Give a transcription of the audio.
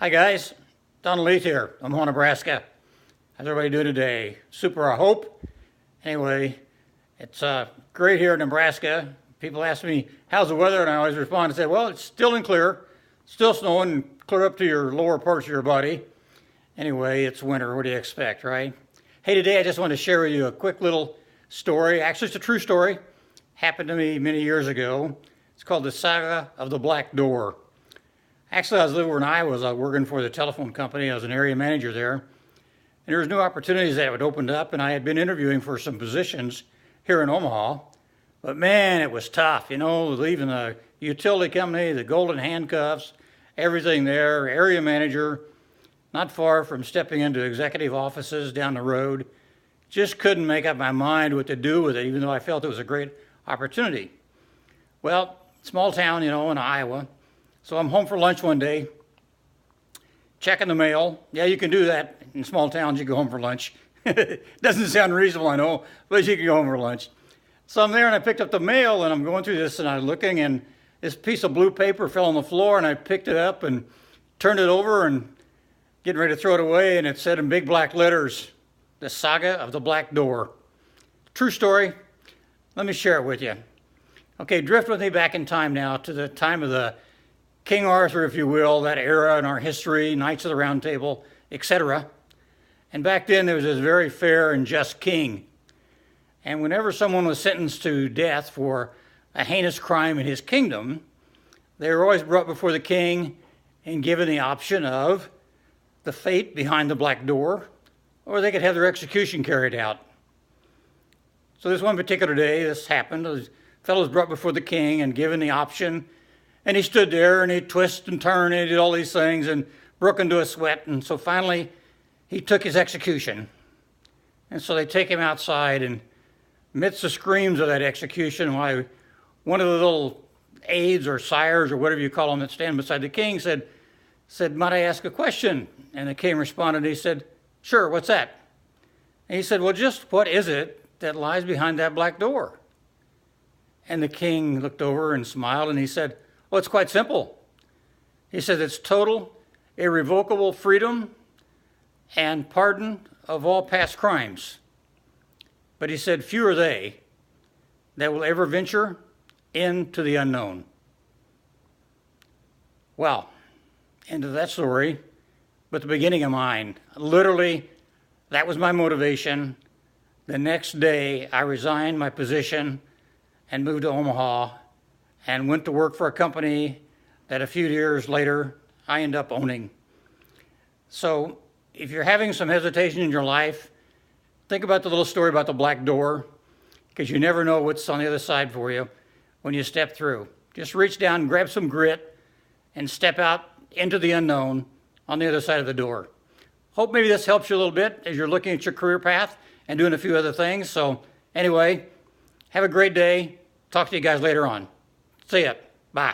Hi guys, Don Leath here, Omaha, Nebraska. How's everybody doing today? Super, I hope. Anyway, it's great here in Nebraska. People ask me, how's the weather? And I always respond and say, well, it's still and clear, still snowing and clear up to your lower parts of your body. Anyway, it's winter, what do you expect, right? Hey, today I just want to share with you a quick little story. Actually, it's a true story. Happened to me many years ago. It's called the Saga of the Black Door. Actually, I was living in Iowa. I was working for the telephone company. I was an area manager there. And there was new opportunities that had opened up, and I had been interviewing for some positions here in Omaha. But man, it was tough, leaving the utility company, the golden handcuffs, everything there, area manager, not far from stepping into executive offices down the road. Just couldn't make up my mind what to do with it, even though I felt it was a great opportunity. Well, small town, in Iowa. So I'm home for lunch one day, checking the mail. Yeah, you can do that in small towns. You go home for lunch. Doesn't sound reasonable, I know, but you can go home for lunch. So I'm there and I picked up the mail and I'm going through this and I'm looking and this piece of blue paper fell on the floor and I picked it up and turned it over and getting ready to throw it away, and it said in big black letters, the Saga of the Black Door. True story. Let me share it with you. Okay, drift with me back in time now to the time of the King Arthur, if you will, that era in our history, Knights of the Round Table, etc. And back then there was this very fair and just king. And whenever someone was sentenced to death for a heinous crime in his kingdom, they were always brought before the king and given the option of the fate behind the black door, or they could have their execution carried out. So this one particular day, this happened. The fellow was brought before the king and given the option. And he stood there and he twisted and turned and he did all these things and broke into a sweat. And so finally, he took his execution. And so they take him outside, and amidst the screams of that execution, why one of the little aides or sires or whatever you call them that stand beside the king said, might I ask a question? And the king responded, he said, sure, what's that? And he said, well, just what is it that lies behind that black door? And the king looked over and smiled and he said, well, it's quite simple. He said it's total, irrevocable freedom and pardon of all past crimes. But he said, few are they that will ever venture into the unknown. Well, into that story, but the beginning of mine. Literally, that was my motivation. The next day, I resigned my position and moved to Omaha and went to work for a company that a few years later I ended up owning. So if you're having some hesitation in your life, think about the little story about the black door, because you never know what's on the other side for you when you step through. Just reach down and grab some grit and step out into the unknown on the other side of the door. Hope maybe this helps you a little bit as you're looking at your career path and doing a few other things. So anyway, have a great day. Talk to you guys later on. See ya. Bye.